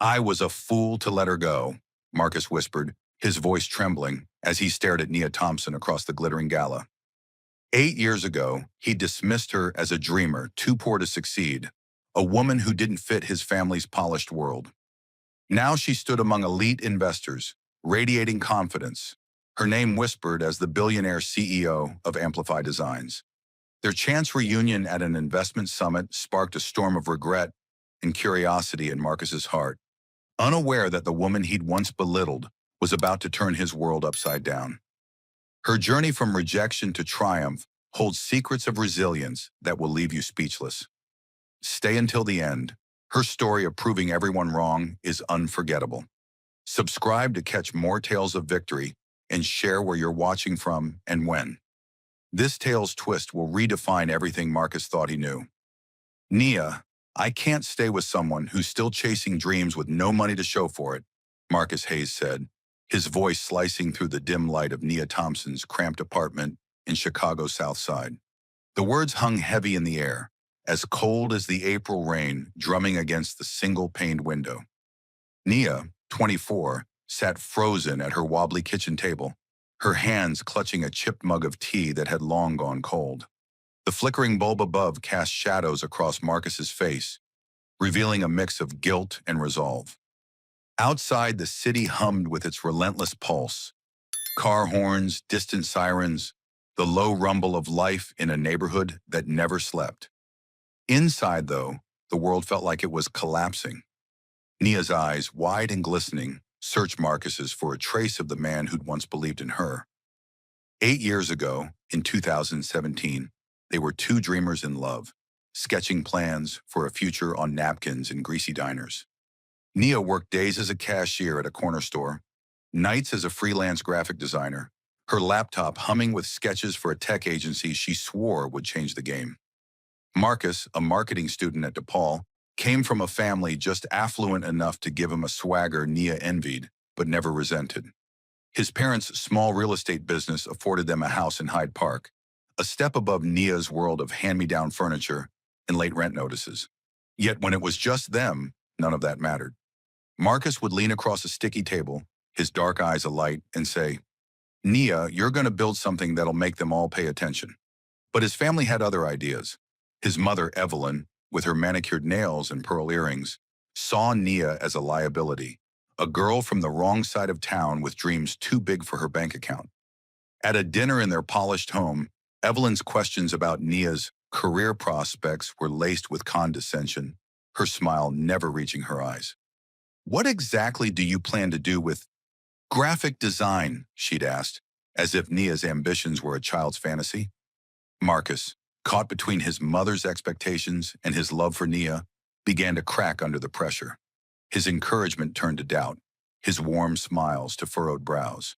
I was a fool to let her go, Marcus whispered, his voice trembling as he stared at Nia Thompson across the glittering gala. 8 years ago, he dismissed her as a dreamer too poor to succeed, a woman who didn't fit his family's polished world. Now she stood among elite investors, radiating confidence, her name whispered as the billionaire CEO of Amplify Designs. Their chance reunion at an investment summit sparked a storm of regret and curiosity in Marcus's heart, unaware that the woman he'd once belittled was about to turn his world upside down. Her journey from rejection to triumph holds secrets of resilience that will leave you speechless. Stay until the end. Her story of proving everyone wrong is unforgettable. Subscribe to catch more tales of victory and share where you're watching from and when. This tale's twist will redefine everything Marcus thought he knew. Nia, I can't stay with someone who's still chasing dreams with no money to show for it, Marcus Hayes said, his voice slicing through the dim light of Nia Thompson's cramped apartment in Chicago's South Side. The words hung heavy in the air, as cold as the April rain drumming against the single-paned window. Nia, 24, sat frozen at her wobbly kitchen table, her hands clutching a chipped mug of tea that had long gone cold. The flickering bulb above cast shadows across Marcus's face, revealing a mix of guilt and resolve. Outside, the city hummed with its relentless pulse. Car horns, distant sirens, the low rumble of life in a neighborhood that never slept. Inside, though, the world felt like it was collapsing. Nia's eyes, wide and glistening, searched Marcus's for a trace of the man who'd once believed in her. 8 years ago, in 2017, they were two dreamers in love, sketching plans for a future on napkins in greasy diners. Nia worked days as a cashier at a corner store, nights as a freelance graphic designer, her laptop humming with sketches for a tech agency she swore would change the game. Marcus, a marketing student at DePaul, came from a family just affluent enough to give him a swagger Nia envied, but never resented. His parents' small real estate business afforded them a house in Hyde Park, a step above Nia's world of hand-me-down furniture and late rent notices. Yet when it was just them, none of that mattered. Marcus would lean across a sticky table, his dark eyes alight, and say, "Nia, you're going to build something that'll make them all pay attention." But his family had other ideas. His mother, Evelyn, with her manicured nails and pearl earrings, saw Nia as a liability, a girl from the wrong side of town with dreams too big for her bank account. At a dinner in their polished home, Evelyn's questions about Nia's career prospects were laced with condescension, her smile never reaching her eyes. "What exactly do you plan to do with graphic design?" she'd asked, as if Nia's ambitions were a child's fantasy. Marcus, caught between his mother's expectations and his love for Nia, began to crack under the pressure. His encouragement turned to doubt, his warm smiles to furrowed brows.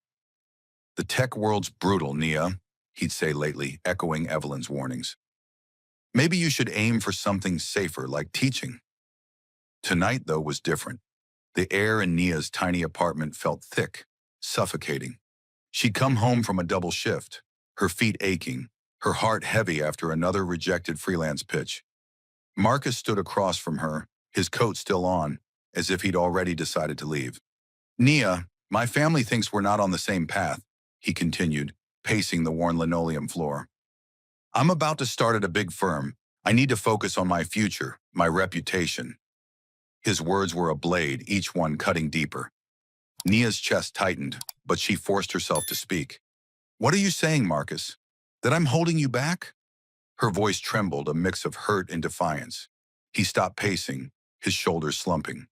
"The tech world's brutal, Nia," he'd say lately, echoing Evelyn's warnings. "Maybe you should aim for something safer, like teaching." Tonight, though, was different. The air in Nia's tiny apartment felt thick, suffocating. She'd come home from a double shift, her feet aching, her heart heavy after another rejected freelance pitch. Marcus stood across from her, his coat still on, as if he'd already decided to leave. "Nia, my family thinks we're not on the same path," he continued, pacing the worn linoleum floor. "I'm about to start at a big firm. I need to focus on my future, my reputation." His words were a blade, each one cutting deeper. Nia's chest tightened, but she forced herself to speak. "What are you saying, Marcus? That I'm holding you back?" Her voice trembled, a mix of hurt and defiance. He stopped pacing, his shoulders slumping.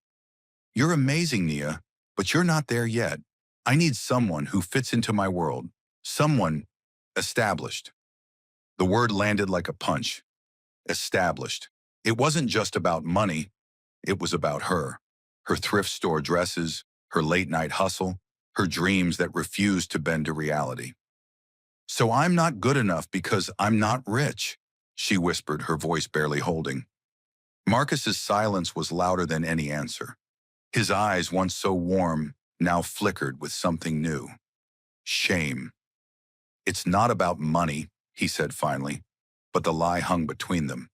"You're amazing, Nia, but you're not there yet. I need someone who fits into my world, someone established." The word landed like a punch. Established. It wasn't just about money. It was about her, her thrift store dresses, her late-night hustle, her dreams that refused to bend to reality. "So I'm not good enough because I'm not rich," she whispered, her voice barely holding. Marcus's silence was louder than any answer. His eyes, once so warm, now flickered with something new. Shame. "It's not about money," he said finally, but the lie hung between them.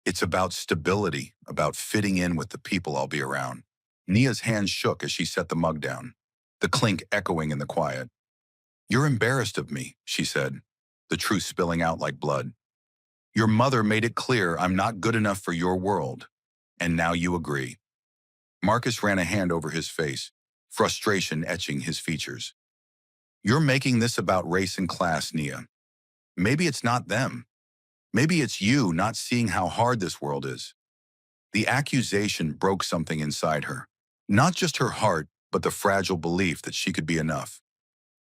"It's about stability, about fitting in with the people I'll be around." Nia's hands shook as she set the mug down, the clink echoing in the quiet. "You're embarrassed of me," she said, the truth spilling out like blood. "Your mother made it clear I'm not good enough for your world, and now you agree." Marcus ran a hand over his face, frustration etching his features. "You're making this about race and class, Nia. Maybe it's not them. Maybe it's you not seeing how hard this world is." The accusation broke something inside her. Not just her heart, but the fragile belief that she could be enough.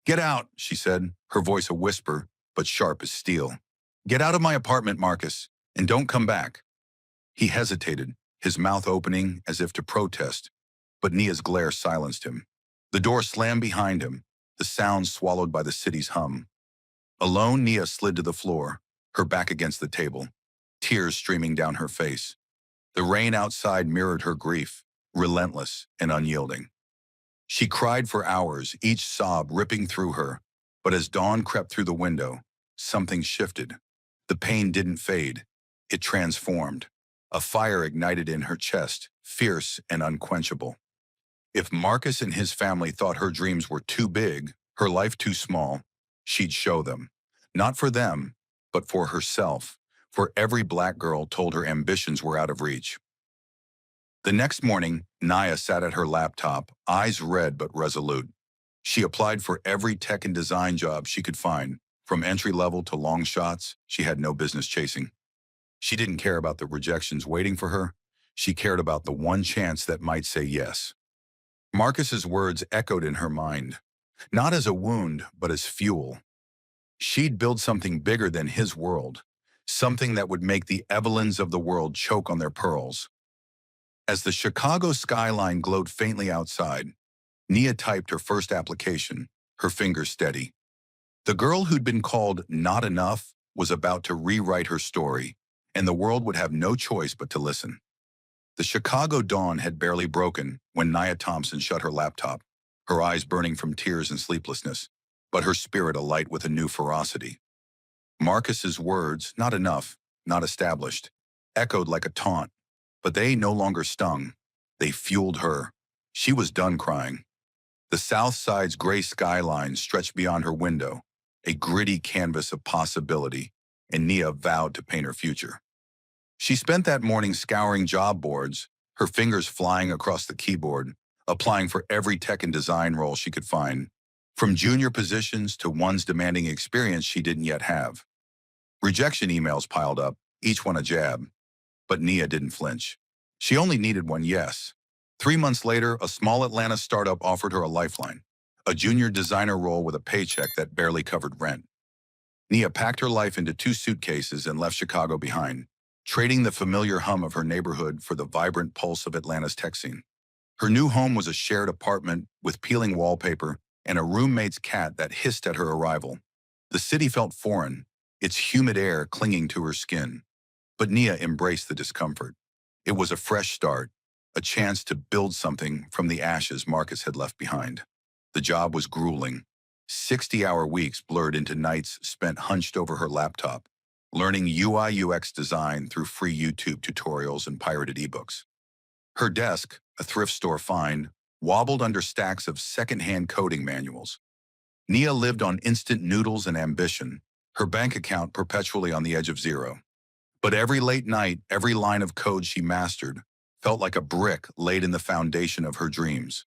"Get out," she said, her voice a whisper, but sharp as steel. "Get out of my apartment, Marcus, and don't come back." He hesitated, his mouth opening as if to protest, but Nia's glare silenced him. The door slammed behind him, the sound swallowed by the city's hum. Alone, Nia slid to the floor, her back against the table, tears streaming down her face. The rain outside mirrored her grief, relentless and unyielding. She cried for hours, each sob ripping through her, but as dawn crept through the window, something shifted. The pain didn't fade, it transformed. A fire ignited in her chest, fierce and unquenchable. If Marcus and his family thought her dreams were too big, her life too small, she'd show them. Not for them, but for herself, for every black girl told her ambitions were out of reach. The next morning, Nia sat at her laptop, eyes red but resolute. She applied for every tech and design job she could find, from entry-level to long shots she had no business chasing. She didn't care about the rejections waiting for her. She cared about the one chance that might say yes. Marcus's words echoed in her mind, not as a wound, but as fuel. She'd build something bigger than his world, something that would make the Evelyns of the world choke on their pearls. As the Chicago skyline glowed faintly outside, Nia typed her first application, her fingers steady. The girl who'd been called not enough was about to rewrite her story, and the world would have no choice but to listen. The Chicago dawn had barely broken when Nia Thompson shut her laptop, her eyes burning from tears and sleeplessness, but her spirit alight with a new ferocity. Marcus's words, not enough, not established, echoed like a taunt, but they no longer stung. They fueled her. She was done crying. The South Side's gray skyline stretched beyond her window, a gritty canvas of possibility, and Nia vowed to paint her future. She spent that morning scouring job boards, her fingers flying across the keyboard, applying for every tech and design role she could find, from junior positions to ones demanding experience she didn't yet have. Rejection emails piled up, each one a jab. But Nia didn't flinch. She only needed one yes. 3 months later, a small Atlanta startup offered her a lifeline, a junior designer role with a paycheck that barely covered rent. Nia packed her life into 2 suitcases and left Chicago behind, trading the familiar hum of her neighborhood for the vibrant pulse of Atlanta's tech scene. Her new home was a shared apartment with peeling wallpaper and a roommate's cat that hissed at her arrival. The city felt foreign, its humid air clinging to her skin. But Nia embraced the discomfort. It was a fresh start, a chance to build something from the ashes Marcus had left behind. The job was grueling. 60-hour weeks blurred into nights spent hunched over her laptop, learning UI/UX design through free YouTube tutorials and pirated ebooks. Her desk, a thrift store find, wobbled under stacks of secondhand coding manuals. Nia lived on instant noodles and ambition, her bank account perpetually on the edge of zero. But every late night, every line of code she mastered felt like a brick laid in the foundation of her dreams.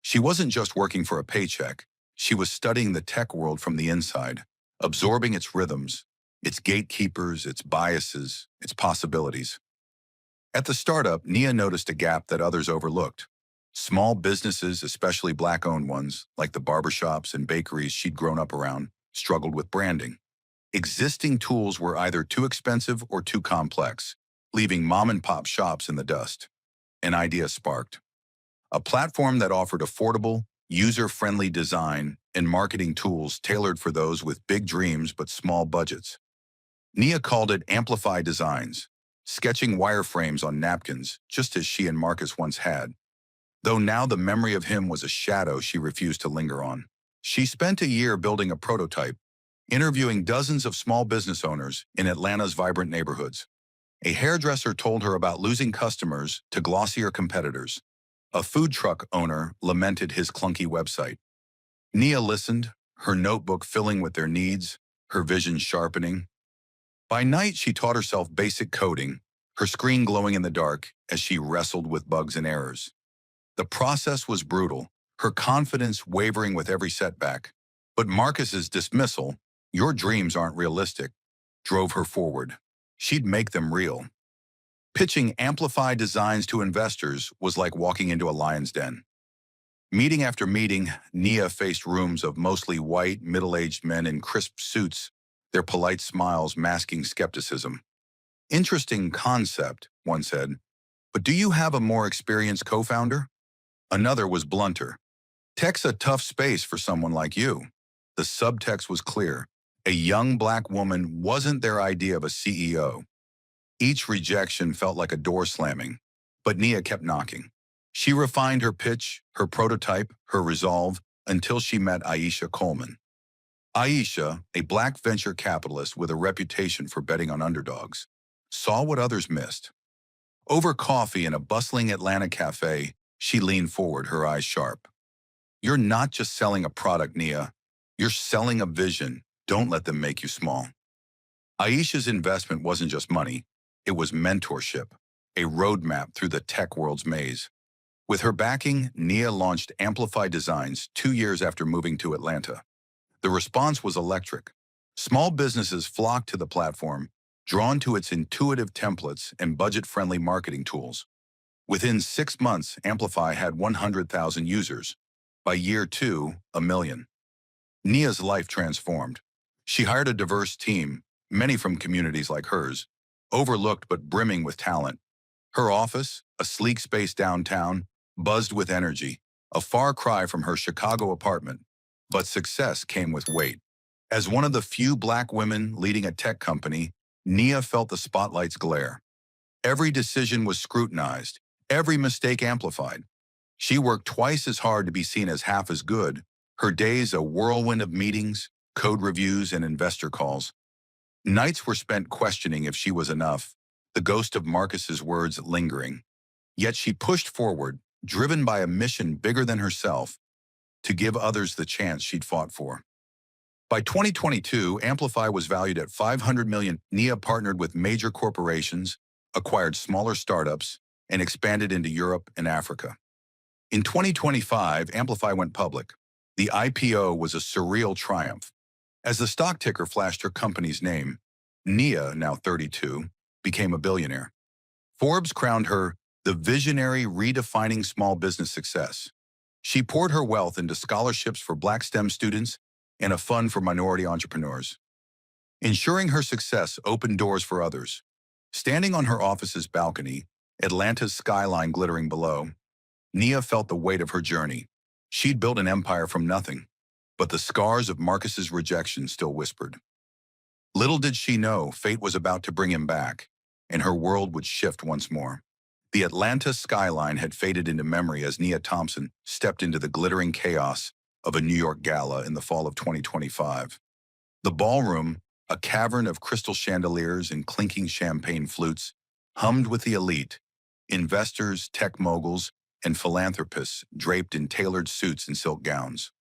She wasn't just working for a paycheck. She was studying the tech world from the inside, absorbing its rhythms, its gatekeepers, its biases, its possibilities. At the startup, Nia noticed a gap that others overlooked. Small businesses, especially Black-owned ones, like the barbershops and bakeries she'd grown up around, struggled with branding. Existing tools were either too expensive or too complex, leaving mom-and-pop shops in the dust. An idea sparked. A platform that offered affordable, user-friendly design and marketing tools tailored for those with big dreams but small budgets. Nia called it Amplify Designs, sketching wireframes on napkins just as she and Marcus once had. Though now the memory of him was a shadow she refused to linger on. She spent a year building a prototype, interviewing dozens of small business owners in Atlanta's vibrant neighborhoods. A hairdresser told her about losing customers to glossier competitors. A food truck owner lamented his clunky website. Nia listened, her notebook filling with their needs, her vision sharpening. By night, she taught herself basic coding, her screen glowing in the dark as she wrestled with bugs and errors. The process was brutal, her confidence wavering with every setback. But Marcus's dismissal, "Your dreams aren't realistic," drove her forward. She'd make them real. Pitching amplified designs to investors was like walking into a lion's den. Meeting after meeting, Nia faced rooms of mostly white, middle-aged men in crisp suits, their polite smiles masking skepticism. "Interesting concept," one said, "but do you have a more experienced co-founder?" Another was blunter. "Tech's a tough space for someone like you." The subtext was clear. A young black woman wasn't their idea of a CEO. Each rejection felt like a door slamming, but Nia kept knocking. She refined her pitch, her prototype, her resolve, until she met Aisha Coleman. Aisha, a black venture capitalist with a reputation for betting on underdogs, saw what others missed. Over coffee in a bustling Atlanta cafe, she leaned forward, her eyes sharp. "You're not just selling a product, Nia. You're selling a vision. Don't let them make you small." Aisha's investment wasn't just money. It was mentorship, a roadmap through the tech world's maze. With her backing, Nia launched Amplify Designs 2 years after moving to Atlanta. The response was electric. Small businesses flocked to the platform, drawn to its intuitive templates and budget-friendly marketing tools. Within 6 months, Amplify had 100,000 users. By year 2, 1 million. Nia's life transformed. She hired a diverse team, many from communities like hers, overlooked but brimming with talent. Her office, a sleek space downtown, buzzed with energy, a far cry from her Chicago apartment. But success came with weight. As one of the few black women leading a tech company, Nia felt the spotlight's glare. Every decision was scrutinized, every mistake amplified. She worked twice as hard to be seen as half as good, her days a whirlwind of meetings, code reviews, and investor calls. Nights were spent questioning if she was enough, the ghost of Marcus's words lingering. Yet she pushed forward, driven by a mission bigger than herself, to give others the chance she'd fought for. By 2022, Amplify was valued at $500 million. Nia partnered with major corporations, acquired smaller startups, and expanded into Europe and Africa. In 2025, Amplify went public. The IPO was a surreal triumph. As the stock ticker flashed her company's name, Nia, now 32, became a billionaire. Forbes crowned her the visionary redefining small business success. She poured her wealth into scholarships for Black STEM students and a fund for minority entrepreneurs. Ensuring her success opened doors for others. Standing on her office's balcony, Atlanta's skyline glittering below, Nia felt the weight of her journey. She'd built an empire from nothing, but the scars of Marcus's rejection still whispered. Little did she know fate was about to bring him back, and her world would shift once more. The Atlanta skyline had faded into memory as Nia Thompson stepped into the glittering chaos of a New York gala in the fall of 2025. The ballroom, a cavern of crystal chandeliers and clinking champagne flutes, hummed with the elite, investors, tech moguls, and philanthropists draped in tailored suits and silk gowns.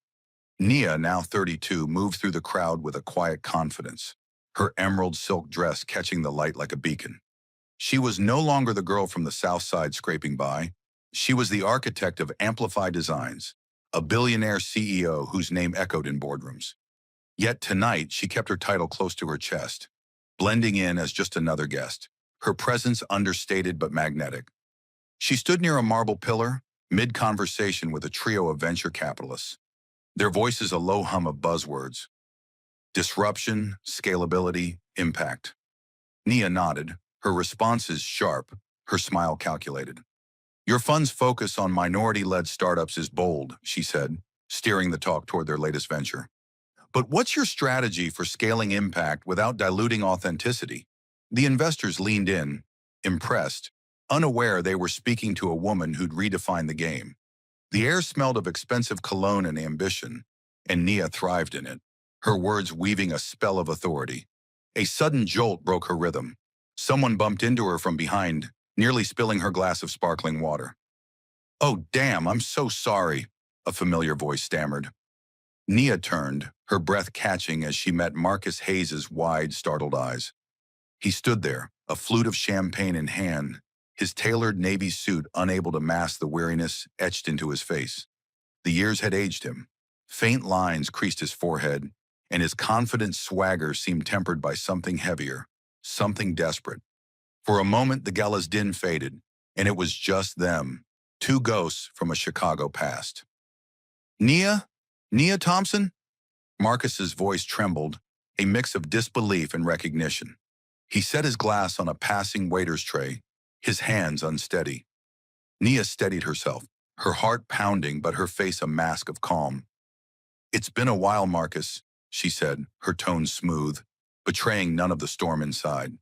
Nia, now 32, moved through the crowd with a quiet confidence, her emerald silk dress catching the light like a beacon. She was no longer the girl from the South Side scraping by. She was the architect of Amplify Designs, a billionaire CEO whose name echoed in boardrooms. Yet tonight, she kept her title close to her chest, blending in as just another guest, her presence understated but magnetic. She stood near a marble pillar, mid-conversation with a trio of venture capitalists, their voices a low hum of buzzwords: disruption, scalability, impact. Nia nodded, her responses sharp, her smile calculated. "Your fund's focus on minority-led startups is bold," she said, steering the talk toward their latest venture. "But what's your strategy for scaling impact without diluting authenticity?" The investors leaned in, impressed, unaware they were speaking to a woman who'd redefined the game. The air smelled of expensive cologne and ambition, and Nia thrived in it, her words weaving a spell of authority. A sudden jolt broke her rhythm. Someone bumped into her from behind, nearly spilling her glass of sparkling water. "Oh, damn, I'm so sorry," a familiar voice stammered. Nia turned, her breath catching as she met Marcus Hayes's wide, startled eyes. He stood there, a flute of champagne in hand, his tailored navy suit unable to mask the weariness etched into his face. The years had aged him. Faint lines creased his forehead, and his confident swagger seemed tempered by something heavier, something desperate. For a moment, the gala's din faded, and it was just them, two ghosts from a Chicago past. "Nia? Nia Thompson?" Marcus's voice trembled, a mix of disbelief and recognition. He set his glass on a passing waiter's tray, his hands unsteady. Nia steadied herself, her heart pounding but her face a mask of calm. "It's been a while, Marcus," she said, her tone smooth, betraying none of the storm inside.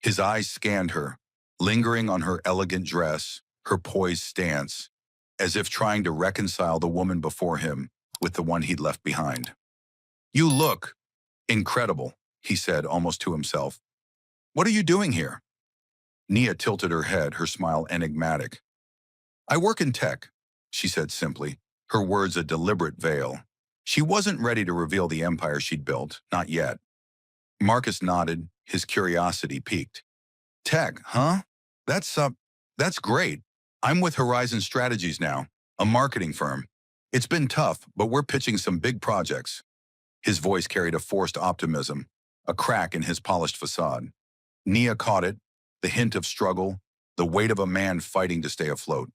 His eyes scanned her, lingering on her elegant dress, her poised stance, as if trying to reconcile the woman before him with the one he'd left behind. "You look incredible," he said almost to himself. "What are you doing here?" Nia tilted her head, her smile enigmatic. "I work in tech," she said simply, her words a deliberate veil. She wasn't ready to reveal the empire she'd built, not yet. Marcus nodded, his curiosity piqued. "Tech, huh? That's, uh, that's great. I'm with Horizon Strategies now, a marketing firm. It's been tough, but we're pitching some big projects." His voice carried a forced optimism, a crack in his polished facade. Nia caught it, the hint of struggle, the weight of a man fighting to stay afloat.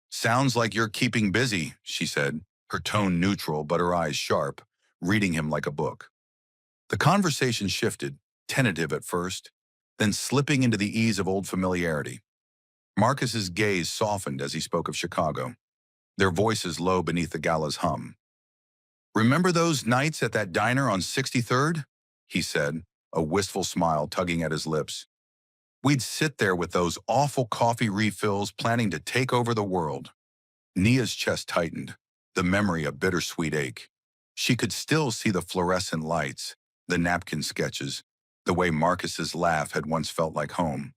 "Sounds like you're keeping busy," she said, her tone neutral but her eyes sharp, reading him like a book. The conversation shifted, tentative at first, then slipping into the ease of old familiarity. Marcus's gaze softened as he spoke of Chicago, their voices low beneath the gala's hum. "Remember those nights at that diner on 63rd? He said, a wistful smile tugging at his lips. "We'd sit there with those awful coffee refills planning to take over the world." Nia's chest tightened, the memory a bittersweet ache. She could still see the fluorescent lights, the napkin sketches, the way Marcus's laugh had once felt like home.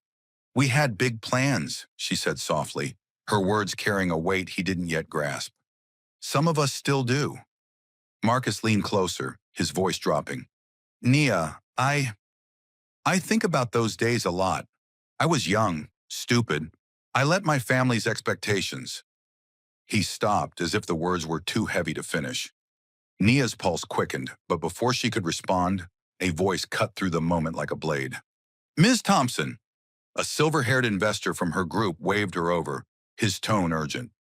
"We had big plans," she said softly, her words carrying a weight he didn't yet grasp. "Some of us still do." Marcus leaned closer, his voice dropping. "Nia, I think about those days a lot. I was young, stupid. I let my family's expectations." He stopped as if the words were too heavy to finish. Nia's pulse quickened, but before she could respond, a voice cut through the moment like a blade. "Ms. Thompson!" A silver-haired investor from her group waved her over, his tone urgent.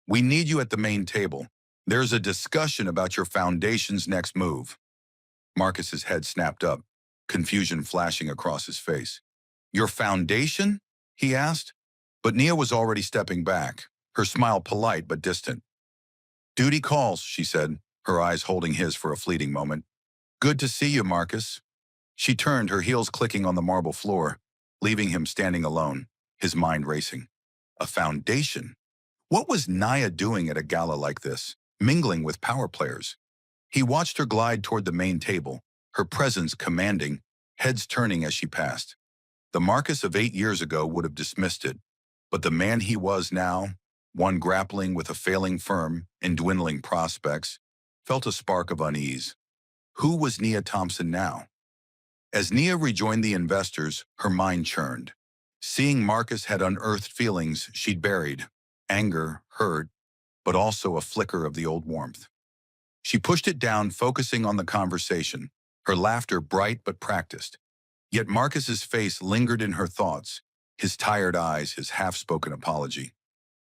"We need you at the main table. There's a discussion about your foundation's next move." Marcus's head snapped up, confusion flashing across his face. "Your foundation?" he asked, but Nia was already stepping back, her smile polite but distant. "Duty calls," she said, her eyes holding his for a fleeting moment. "Good to see you, Marcus." She turned, her heels clicking on the marble floor, leaving him standing alone, his mind racing. A foundation? What was Nia doing at a gala like this, mingling with power players? He watched her glide toward the main table, her presence commanding, heads turning as she passed. The Marcus of 8 years ago would have dismissed it, but the man he was now, one grappling with a failing firm and dwindling prospects, felt a spark of unease. Who was Nia Thompson now? As Nia rejoined the investors, her mind churned. Seeing Marcus had unearthed feelings she'd buried, anger, hurt, but also a flicker of the old warmth. She pushed it down, focusing on the conversation, her laughter bright but practiced. Yet Marcus's face lingered in her thoughts, his tired eyes, his half-spoken apology.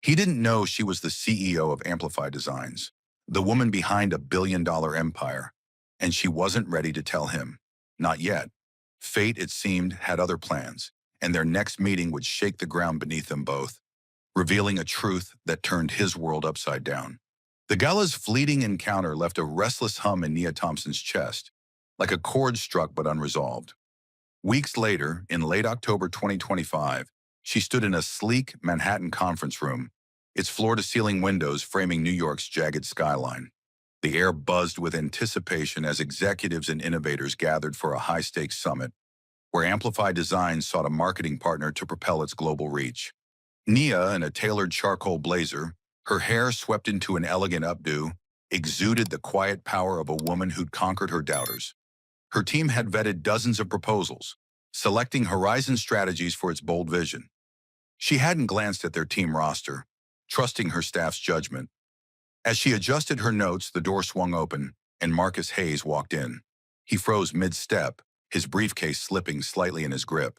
He didn't know she was the CEO of Amplify Designs, the woman behind a billion-dollar empire, and she wasn't ready to tell him. Not yet. Fate, it seemed, had other plans, and their next meeting would shake the ground beneath them both, revealing a truth that turned his world upside down. The gala's fleeting encounter left a restless hum in Nia Thompson's chest, like a chord struck but unresolved. Weeks later, in late October 2025, she stood in a sleek Manhattan conference room, its floor-to-ceiling windows framing New York's jagged skyline. The air buzzed with anticipation as executives and innovators gathered for a high-stakes summit, where Amplify Designs sought a marketing partner to propel its global reach. Nia, in a tailored charcoal blazer, her hair swept into an elegant updo, exuded the quiet power of a woman who'd conquered her doubters. Her team had vetted dozens of proposals, selecting Horizon strategies for its bold vision. She hadn't glanced at their team roster, trusting her staff's judgment. As she adjusted her notes, the door swung open, and Marcus Hayes walked in. He froze mid-step, his briefcase slipping slightly in his grip.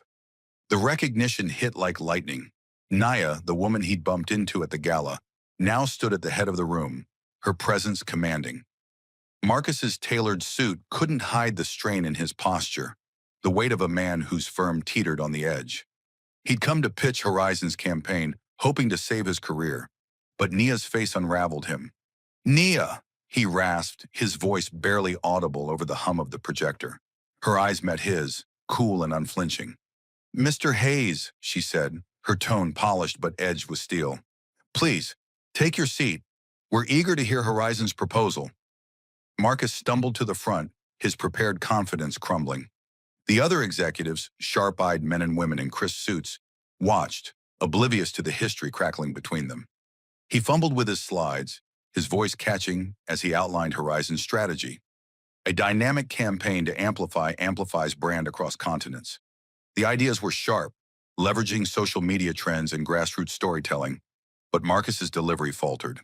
The recognition hit like lightning. Naya, the woman he'd bumped into at the gala, now stood at the head of the room, her presence commanding. Marcus's tailored suit couldn't hide the strain in his posture, the weight of a man whose firm teetered on the edge. He'd come to pitch Horizon's campaign, hoping to save his career, but Nia's face unraveled him. "Nia!" he rasped, his voice barely audible over the hum of the projector. Her eyes met his, cool and unflinching. "Mr. Hayes," she said, her tone polished but edged with steel. "Please, take your seat. We're eager to hear Horizon's proposal." Marcus stumbled to the front, his prepared confidence crumbling. The other executives, sharp-eyed men and women in crisp suits, watched, oblivious to the history crackling between them. He fumbled with his slides, his voice catching as he outlined Horizon's strategy. A dynamic campaign to amplify Amplify's brand across continents. The ideas were sharp, leveraging social media trends and grassroots storytelling, but Marcus's delivery faltered.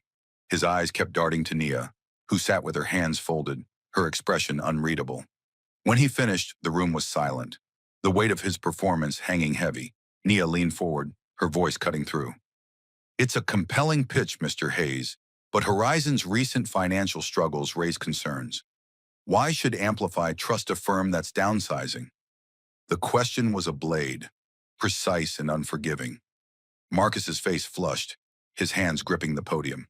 His eyes kept darting to Nia, who sat with her hands folded, her expression unreadable. When he finished, the room was silent, the weight of his performance hanging heavy. Nia leaned forward, her voice cutting through. "It's a compelling pitch, Mr. Hayes, but Horizon's recent financial struggles raise concerns. Why should Amplify trust a firm that's downsizing?" The question was a blade, precise and unforgiving. Marcus's face flushed, his hands gripping the podium.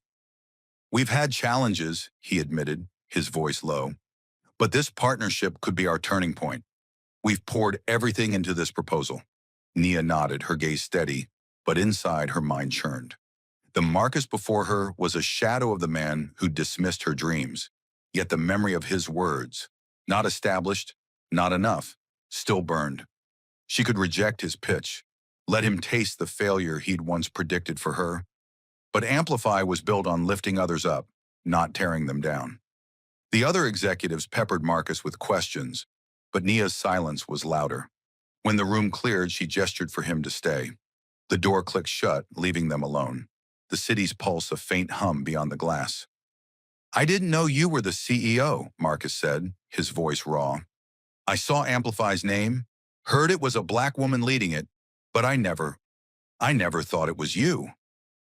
"We've had challenges," he admitted, his voice low. "But this partnership could be our turning point. We've poured everything into this proposal." Nia nodded, her gaze steady, but inside her mind churned. The Marcus before her was a shadow of the man who dismissed her dreams, yet the memory of his words, "not established, not enough," still burned. She could reject his pitch, let him taste the failure he'd once predicted for her. But Amplify was built on lifting others up, not tearing them down. The other executives peppered Marcus with questions, but Nia's silence was louder. When the room cleared, she gestured for him to stay. The door clicked shut, leaving them alone, the city's pulse a faint hum beyond the glass. "I didn't know you were the CEO," Marcus said, his voice raw. "I saw Amplify's name, heard it was a black woman leading it, but I never thought it was you."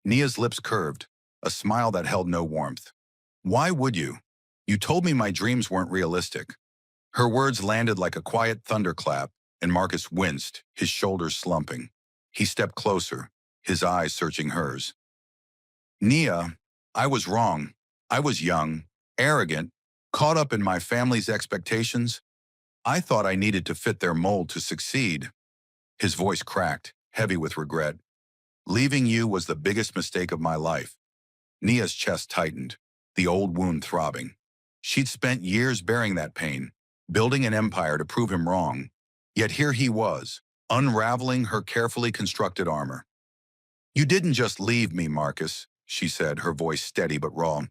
Nia's lips curved, a smile that held no warmth. "Why would you? You told me my dreams weren't realistic." Her words landed like a quiet thunderclap, and Marcus winced, his shoulders slumping. He stepped closer, his eyes searching hers. "Nia, I was wrong. I was young, arrogant, caught up in my family's expectations. I thought I needed to fit their mold to succeed." His voice cracked, heavy with regret. "Leaving you was the biggest mistake of my life." Nia's chest tightened, the old wound throbbing. She'd spent years bearing that pain, building an empire to prove him wrong. Yet here he was, unraveling her carefully constructed armor. "You didn't just leave me, Marcus," she said, her voice steady but raw.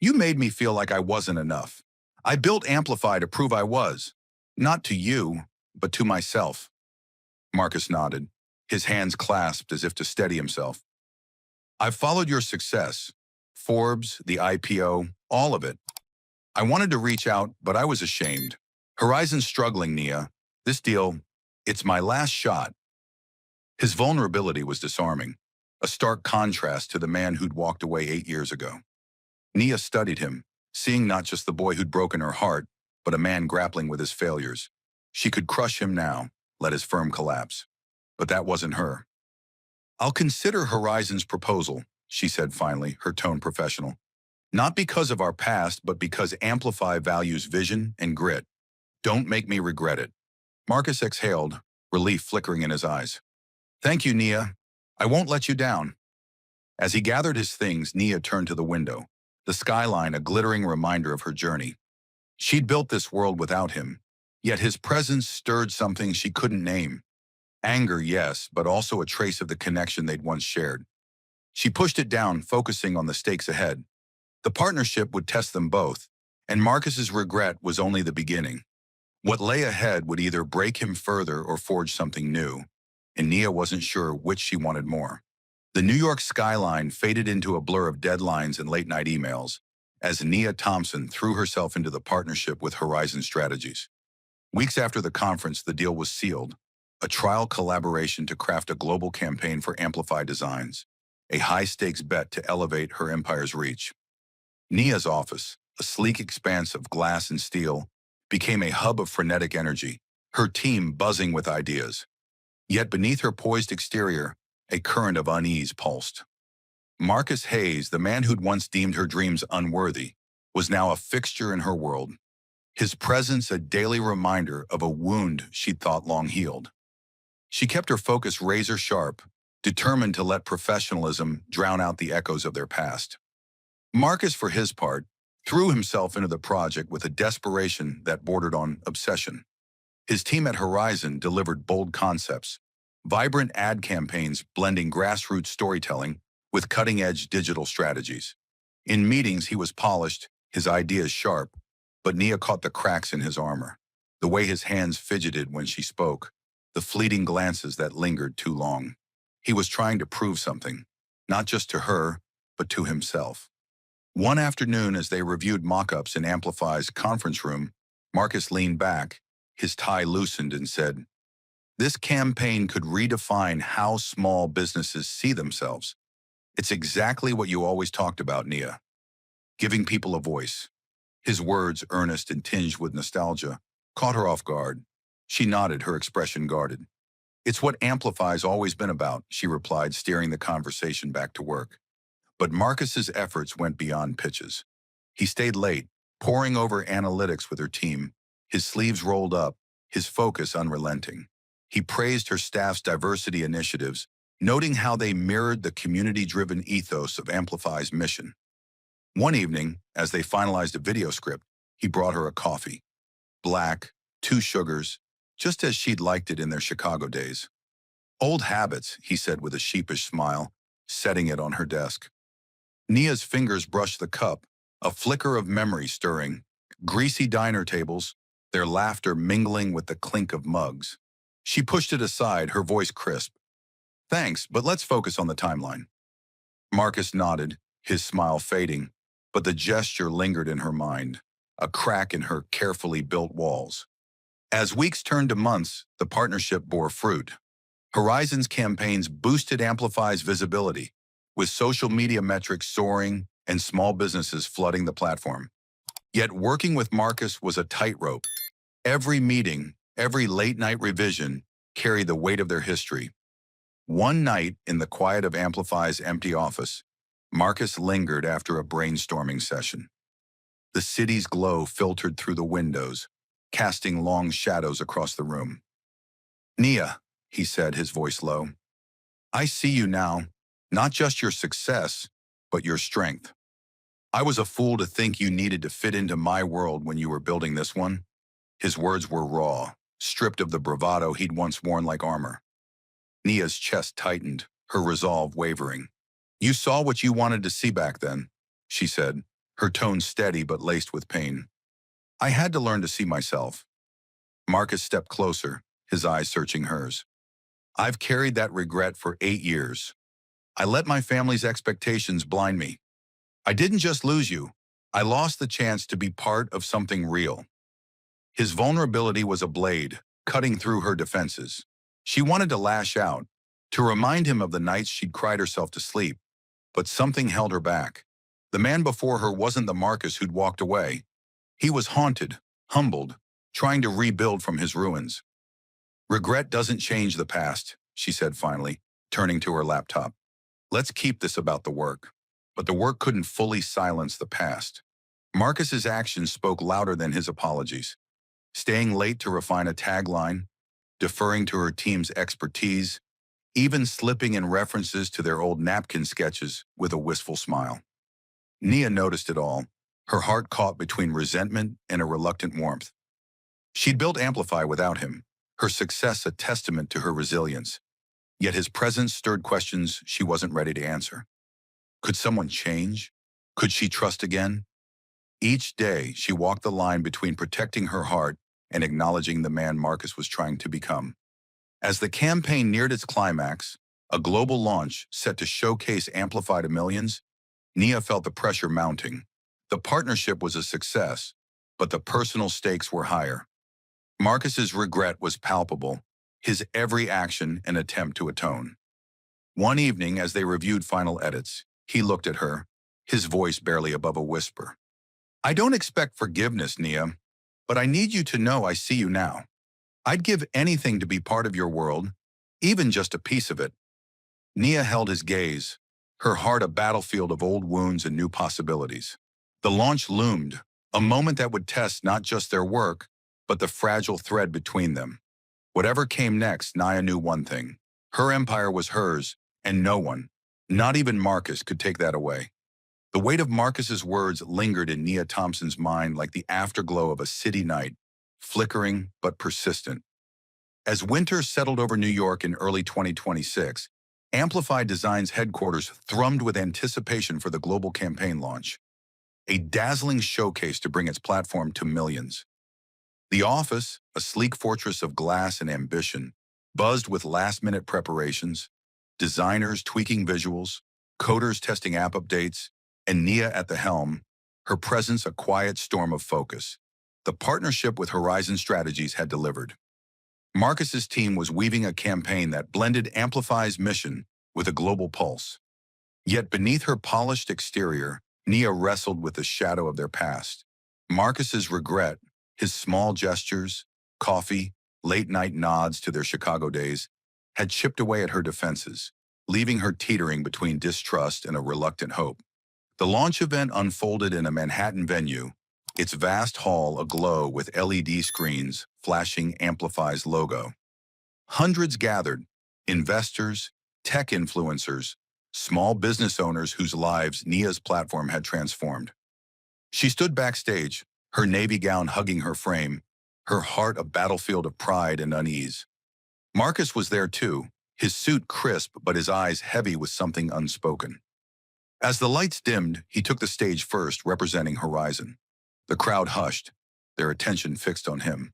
"You made me feel like I wasn't enough. I built Amplify to prove I was. Not to you, but to myself." Marcus nodded, his hands clasped as if to steady himself. "I've followed your success. Forbes, the IPO, all of it. I wanted to reach out, but I was ashamed. Horizon's struggling, Nia. This deal, it's my last shot." His vulnerability was disarming, a stark contrast to the man who'd walked away 8 years ago. Nia studied him, seeing not just the boy who'd broken her heart, but a man grappling with his failures. She could crush him now, let his firm collapse. But that wasn't her. "I'll consider Horizon's proposal," she said finally, her tone professional. "Not because of our past, but because Amplify values vision and grit. Don't make me regret it." Marcus exhaled, relief flickering in his eyes. "Thank you, Nia. I won't let you down." As he gathered his things, Nia turned to the window, the skyline a glittering reminder of her journey. She'd built this world without him, yet his presence stirred something she couldn't name. Anger, yes, but also a trace of the connection they'd once shared. She pushed it down, focusing on the stakes ahead. The partnership would test them both, and Marcus's regret was only the beginning. What lay ahead would either break him further or forge something new, and Nia wasn't sure which she wanted more. The New York skyline faded into a blur of deadlines and late-night emails as Nia Thompson threw herself into the partnership with Horizon Strategies. Weeks after the conference, the deal was sealed, a trial collaboration to craft a global campaign for Amplify Designs, a high-stakes bet to elevate her empire's reach. Nia's office, a sleek expanse of glass and steel, became a hub of frenetic energy, her team buzzing with ideas. Yet beneath her poised exterior, a current of unease pulsed. Marcus Hayes, the man who'd once deemed her dreams unworthy, was now a fixture in her world, his presence a daily reminder of a wound she'd thought long healed. She kept her focus razor sharp, determined to let professionalism drown out the echoes of their past. Marcus, for his part, threw himself into the project with a desperation that bordered on obsession. His team at Horizon delivered bold concepts, vibrant ad campaigns blending grassroots storytelling with cutting-edge digital strategies. In meetings, he was polished, his ideas sharp, but Nia caught the cracks in his armor. The way his hands fidgeted when she spoke, the fleeting glances that lingered too long. He was trying to prove something, not just to her, but to himself. One afternoon, as they reviewed mock-ups in Amplify's conference room, Marcus leaned back, his tie loosened, and said, "This campaign could redefine how small businesses see themselves. It's exactly what you always talked about, Nia. Giving people a voice." His words, earnest and tinged with nostalgia, caught her off guard. She nodded, her expression guarded. "It's what Amplify's always been about," she replied, steering the conversation back to work. But Marcus's efforts went beyond pitches. He stayed late, poring over analytics with her team, his sleeves rolled up, his focus unrelenting. He praised her staff's diversity initiatives, noting how they mirrored the community-driven ethos of Amplify's mission. One evening, as they finalized a video script, he brought her a coffee. Black, 2 sugars, just as she'd liked it in their Chicago days. "Old habits," he said with a sheepish smile, setting it on her desk. Nia's fingers brushed the cup, a flicker of memory stirring. Greasy diner tables, their laughter mingling with the clink of mugs. She pushed it aside, her voice crisp. "Thanks, but let's focus on the timeline." Marcus nodded, his smile fading, but the gesture lingered in her mind, a crack in her carefully built walls. As weeks turned to months, the partnership bore fruit. Horizon's campaigns boosted Amplify's visibility, with social media metrics soaring and small businesses flooding the platform. Yet working with Marcus was a tightrope. Every meeting, every late-night revision carried the weight of their history. One night, in the quiet of Amplify's empty office, Marcus lingered after a brainstorming session. The city's glow filtered through the windows, casting long shadows across the room. "Nia," he said, his voice low, "I see you now, not just your success, but your strength. I was a fool to think you needed to fit into my world when you were building this one." His words were raw, stripped of the bravado he'd once worn like armor. Nia's chest tightened, her resolve wavering. "You saw what you wanted to see back then," she said, her tone steady but laced with pain. "I had to learn to see myself." Marcus stepped closer, his eyes searching hers. "I've carried that regret for 8 years. I let my family's expectations blind me. I didn't just lose you, I lost the chance to be part of something real." His vulnerability was a blade, cutting through her defenses. She wanted to lash out, to remind him of the nights she'd cried herself to sleep, but something held her back. The man before her wasn't the Marcus who'd walked away. He was haunted, humbled, trying to rebuild from his ruins. "Regret doesn't change the past," she said finally, turning to her laptop. "Let's keep this about the work." But the work couldn't fully silence the past. Marcus's actions spoke louder than his apologies. Staying late to refine a tagline, deferring to her team's expertise, even slipping in references to their old napkin sketches with a wistful smile. Nia noticed it all, her heart caught between resentment and a reluctant warmth. She'd built Amplify without him, her success a testament to her resilience. Yet his presence stirred questions she wasn't ready to answer. Could someone change? Could she trust again? Each day, she walked the line between protecting her heart and acknowledging the man Marcus was trying to become. As the campaign neared its climax, a global launch set to showcase Amplify to millions, Nia felt the pressure mounting. The partnership was a success, but the personal stakes were higher. Marcus's regret was palpable, his every action an attempt to atone. One evening, as they reviewed final edits, he looked at her, his voice barely above a whisper. "I don't expect forgiveness, Nia, but I need you to know I see you now. I'd give anything to be part of your world, even just a piece of it." Nia held his gaze, her heart a battlefield of old wounds and new possibilities. The launch loomed, a moment that would test not just their work, but the fragile thread between them. Whatever came next, Nia knew one thing. Her empire was hers, and no one, not even Marcus, could take that away. The weight of Marcus's words lingered in Nia Thompson's mind like the afterglow of a city night, flickering but persistent. As winter settled over New York in early 2026, Amplify Design's headquarters thrummed with anticipation for the global campaign launch, a dazzling showcase to bring its platform to millions. The office, a sleek fortress of glass and ambition, buzzed with last-minute preparations, designers tweaking visuals, coders testing app updates, and Nia at the helm, her presence a quiet storm of focus. The partnership with Horizon Strategies had delivered. Marcus's team was weaving a campaign that blended Amplify's mission with a global pulse. Yet beneath her polished exterior, Nia wrestled with the shadow of their past. Marcus's regret, his small gestures, coffee, late-night nods to their Chicago days, had chipped away at her defenses, leaving her teetering between distrust and a reluctant hope. The launch event unfolded in a Manhattan venue, its vast hall aglow with LED screens flashing Amplify's logo. Hundreds gathered, investors, tech influencers, small business owners whose lives Nia's platform had transformed. She stood backstage, her navy gown hugging her frame, her heart a battlefield of pride and unease. Marcus was there too, his suit crisp but his eyes heavy with something unspoken. As the lights dimmed, he took the stage first, representing Horizon. The crowd hushed, their attention fixed on him.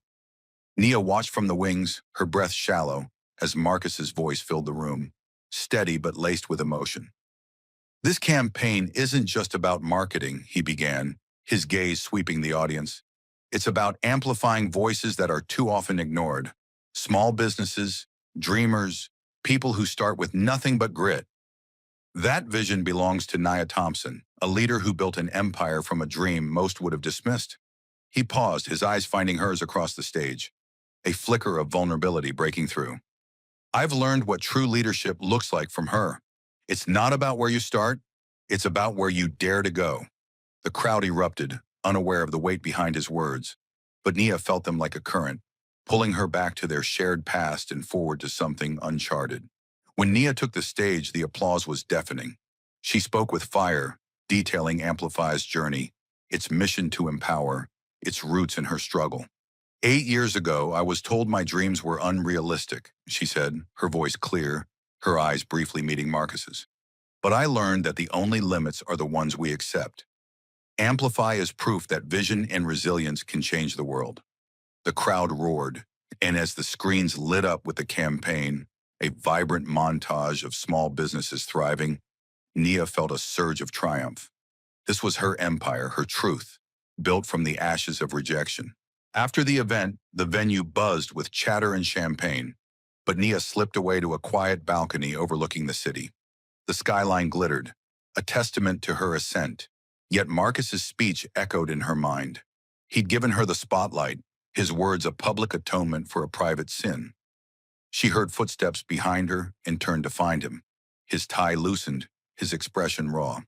Nia watched from the wings, her breath shallow, as Marcus's voice filled the room, steady but laced with emotion. "This campaign isn't just about marketing," he began, his gaze sweeping the audience. "It's about amplifying voices that are too often ignored. Small businesses, dreamers, people who start with nothing but grit. That vision belongs to Nia Thompson, a leader who built an empire from a dream most would have dismissed." He paused, his eyes finding hers across the stage, a flicker of vulnerability breaking through. "I've learned what true leadership looks like from her. It's not about where you start, it's about where you dare to go." The crowd erupted, unaware of the weight behind his words, but Nia felt them like a current, pulling her back to their shared past and forward to something uncharted. When Nia took the stage, the applause was deafening. She spoke with fire, detailing Amplify's journey, its mission to empower, its roots in her struggle. "8 years ago, I was told my dreams were unrealistic," she said, her voice clear, her eyes briefly meeting Marcus's. "But I learned that the only limits are the ones we accept. Amplify is proof that vision and resilience can change the world." The crowd roared, and as the screens lit up with the campaign, a vibrant montage of small businesses thriving, Nia felt a surge of triumph. This was her empire, her truth, built from the ashes of rejection. After the event, the venue buzzed with chatter and champagne, but Nia slipped away to a quiet balcony overlooking the city. The skyline glittered, a testament to her ascent, yet Marcus's speech echoed in her mind. He'd given her the spotlight, his words a public atonement for a private sin. She heard footsteps behind her and turned to find him. His tie loosened, his expression raw.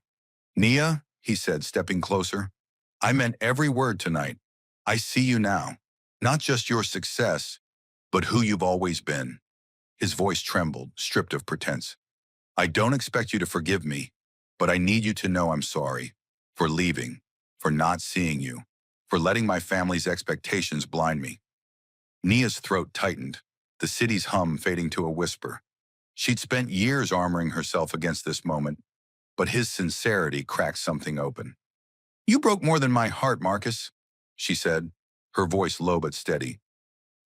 "Nia," he said, stepping closer, "I meant every word tonight. I see you now, not just your success, but who you've always been." His voice trembled, stripped of pretense. "I don't expect you to forgive me, but I need you to know I'm sorry. For leaving, for not seeing you, for letting my family's expectations blind me." Nia's throat tightened, the city's hum fading to a whisper. She'd spent years armoring herself against this moment, but his sincerity cracked something open. "You broke more than my heart, Marcus," she said, her voice low but steady.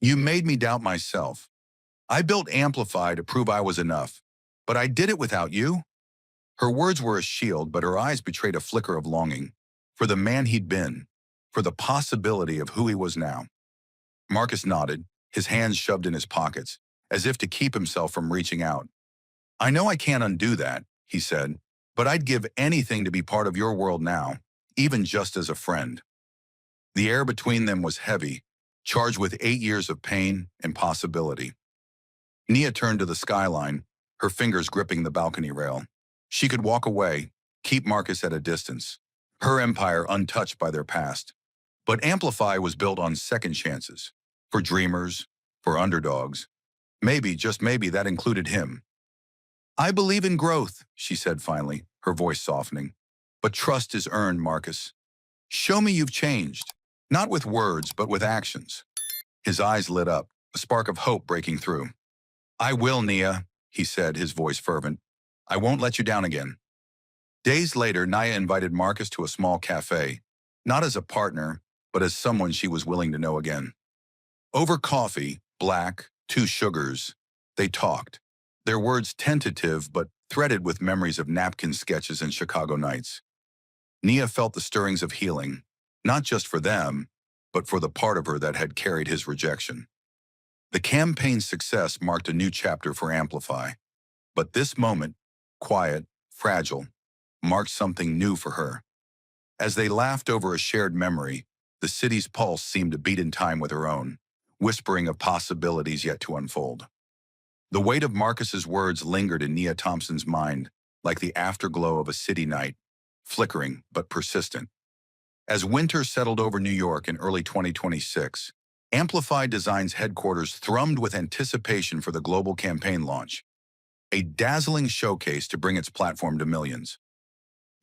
"You made me doubt myself. I built Amplify to prove I was enough, but I did it without you." Her words were a shield, but her eyes betrayed a flicker of longing for the man he'd been, for the possibility of who he was now. Marcus nodded, his hands shoved in his pockets, as if to keep himself from reaching out. "I know I can't undo that," he said, "but I'd give anything to be part of your world now, even just as a friend." The air between them was heavy, charged with 8 years of pain and possibility. Nia turned to the skyline, her fingers gripping the balcony rail. She could walk away, keep Marcus at a distance, her empire untouched by their past. But Amplify was built on second chances, for dreamers, for underdogs. Maybe, just maybe, that included him. "I believe in growth," she said finally, her voice softening. "But trust is earned, Marcus. Show me you've changed, not with words, but with actions." His eyes lit up, a spark of hope breaking through. "I will, Nia," he said, his voice fervent. "I won't let you down again." Days later, Nia invited Marcus to a small cafe, not as a partner, but as someone she was willing to know again. Over coffee, black, 2 sugars, they talked, their words tentative but threaded with memories of napkin sketches and Chicago nights. Nia felt the stirrings of healing, not just for them, but for the part of her that had carried his rejection. The campaign's success marked a new chapter for Amplify, but this moment, quiet, fragile, marked something new for her. As they laughed over a shared memory, the city's pulse seemed to beat in time with her own, whispering of possibilities yet to unfold. The weight of Marcus's words lingered in Nia Thompson's mind, like the afterglow of a city night, flickering but persistent. As winter settled over New York in early 2026, Amplify Design's headquarters thrummed with anticipation for the global campaign launch, a dazzling showcase to bring its platform to millions.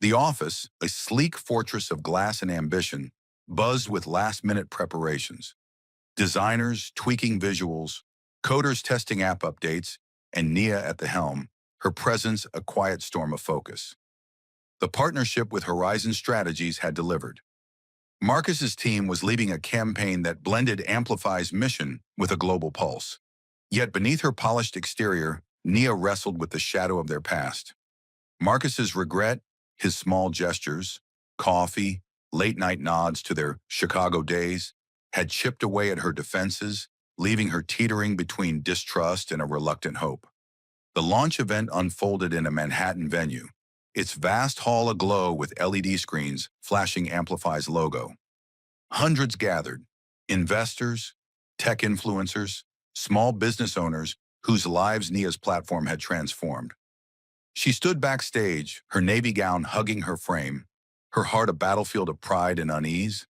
The office, a sleek fortress of glass and ambition, buzzed with last-minute preparations. Designers tweaking visuals, coders testing app updates, and Nia at the helm, her presence a quiet storm of focus. The partnership with Horizon Strategies had delivered. Marcus's team was leading a campaign that blended Amplify's mission with a global pulse. Yet beneath her polished exterior, Nia wrestled with the shadow of their past. Marcus's regret, his small gestures, coffee, late-night nods to their Chicago days, had chipped away at her defenses, leaving her teetering between distrust and a reluctant hope. The launch event unfolded in a Manhattan venue, its vast hall aglow with LED screens flashing Amplify's logo. Hundreds gathered, investors, tech influencers, small business owners whose lives Nia's platform had transformed. She stood backstage, her navy gown hugging her frame, her heart a battlefield of pride and unease.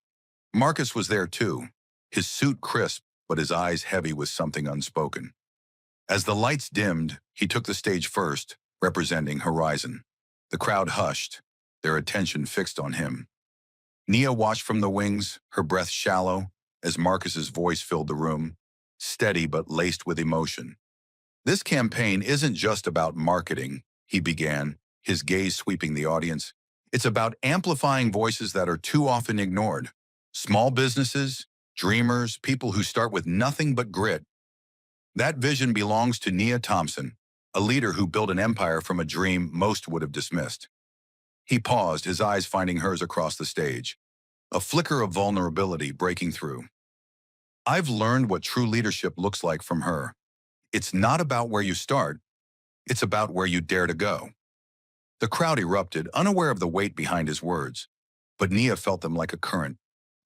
Marcus was there too, his suit crisp but his eyes heavy with something unspoken. As the lights dimmed, he took the stage first, representing Horizon. The crowd hushed, their attention fixed on him. Nia watched from the wings, her breath shallow, as Marcus's voice filled the room, steady but laced with emotion. "This campaign isn't just about marketing," he began, his gaze sweeping the audience. "It's about amplifying voices that are too often ignored. Small businesses, dreamers, people who start with nothing but grit. That vision belongs to Nia Thompson, a leader who built an empire from a dream most would have dismissed." He paused, his eyes finding hers across the stage, a flicker of vulnerability breaking through. "I've learned what true leadership looks like from her. It's not about where you start, it's about where you dare to go." The crowd erupted, unaware of the weight behind his words, but Nia felt them like a current,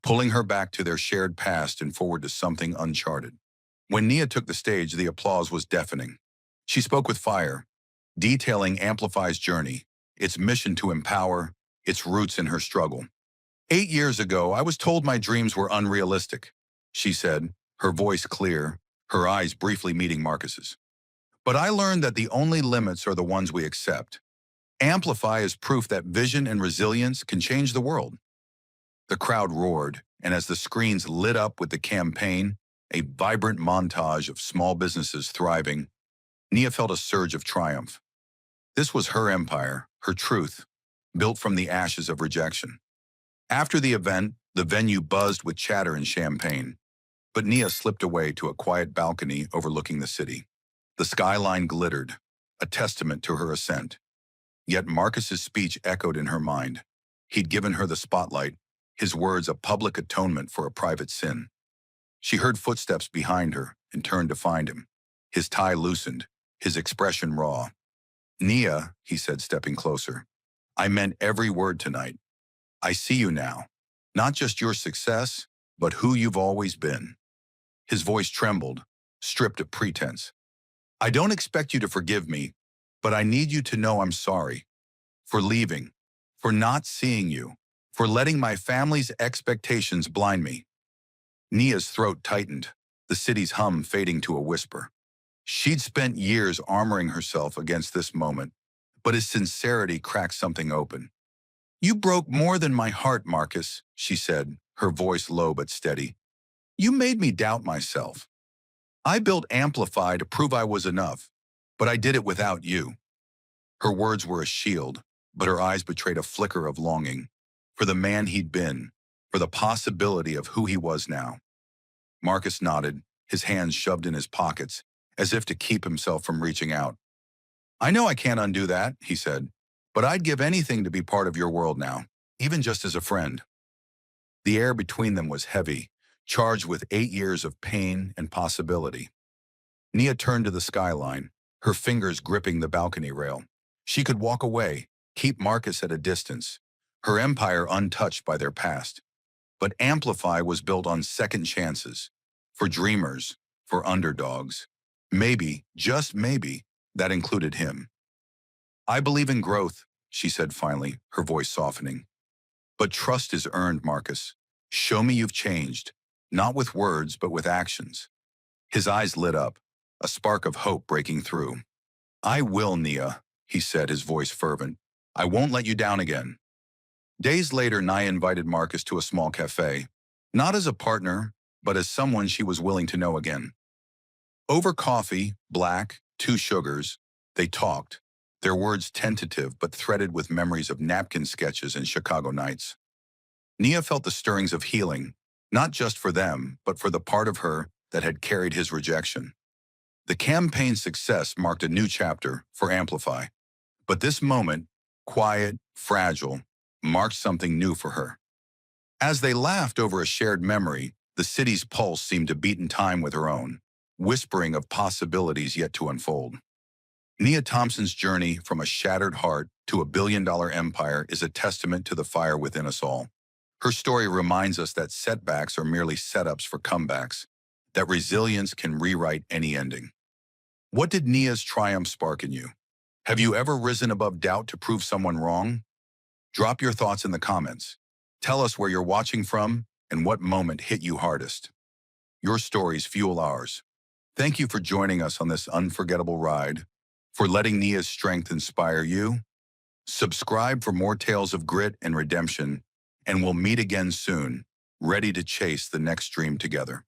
pulling her back to their shared past and forward to something uncharted. When Nia took the stage, the applause was deafening. She spoke with fire, detailing Amplify's journey, its mission to empower, its roots in her struggle. 8 years ago, I was told my dreams were unrealistic," she said, her voice clear, her eyes briefly meeting Marcus's. "But I learned that the only limits are the ones we accept. Amplify is proof that vision and resilience can change the world." The crowd roared, and as the screens lit up with the campaign, a vibrant montage of small businesses thriving, Nia felt a surge of triumph. This was her empire, her truth, built from the ashes of rejection. After the event, the venue buzzed with chatter and champagne, but Nia slipped away to a quiet balcony overlooking the city. The skyline glittered, a testament to her ascent. Yet Marcus's speech echoed in her mind. He'd given her the spotlight, his words a public atonement for a private sin. She heard footsteps behind her and turned to find him. His tie loosened, his expression raw. "Nia," he said, stepping closer, "I meant every word tonight. I see you now. Not just your success, but who you've always been." His voice trembled, stripped of pretense. "I don't expect you to forgive me, but I need you to know I'm sorry. For leaving, for not seeing you, for letting my family's expectations blind me." Nia's throat tightened, the city's hum fading to a whisper. She'd spent years armoring herself against this moment, but his sincerity cracked something open. "You broke more than my heart, Marcus," she said, her voice low but steady. "You made me doubt myself. I built Amplify to prove I was enough, but I did it without you." Her words were a shield, but her eyes betrayed a flicker of longing for the man he'd been, for the possibility of who he was now. Marcus nodded, his hands shoved in his pockets, as if to keep himself from reaching out. "I know I can't undo that," he said, "but I'd give anything to be part of your world now, even just as a friend." The air between them was heavy, charged with 8 years of pain and possibility. Nia turned to the skyline, her fingers gripping the balcony rail. She could walk away, keep Marcus at a distance, her empire untouched by their past. But Amplify was built on second chances, for dreamers, for underdogs. Maybe, just maybe, that included him. "I believe in growth," she said finally, her voice softening. "But trust is earned, Marcus. Show me you've changed, not with words, but with actions." His eyes lit up, a spark of hope breaking through. "I will, Nia," he said, his voice fervent. "I won't let you down again." Days later, Nia invited Marcus to a small cafe, not as a partner, but as someone she was willing to know again. Over coffee, black, 2 sugars, they talked, their words tentative but threaded with memories of napkin sketches and Chicago nights. Nia felt the stirrings of healing, not just for them, but for the part of her that had carried his rejection. The campaign's success marked a new chapter for Amplify, but this moment, quiet, fragile, marked something new for her. As they laughed over a shared memory, the city's pulse seemed to beat in time with her own, whispering of possibilities yet to unfold. Nia Thompson's journey from a shattered heart to a billion-dollar empire is a testament to the fire within us all. Her story reminds us that setbacks are merely setups for comebacks, that resilience can rewrite any ending. What did Nia's triumph spark in you? Have you ever risen above doubt to prove someone wrong? Drop your thoughts in the comments. Tell us where you're watching from and what moment hit you hardest. Your stories fuel ours. Thank you for joining us on this unforgettable ride, for letting Nia's strength inspire you. Subscribe for more tales of grit and redemption, and we'll meet again soon, ready to chase the next dream together.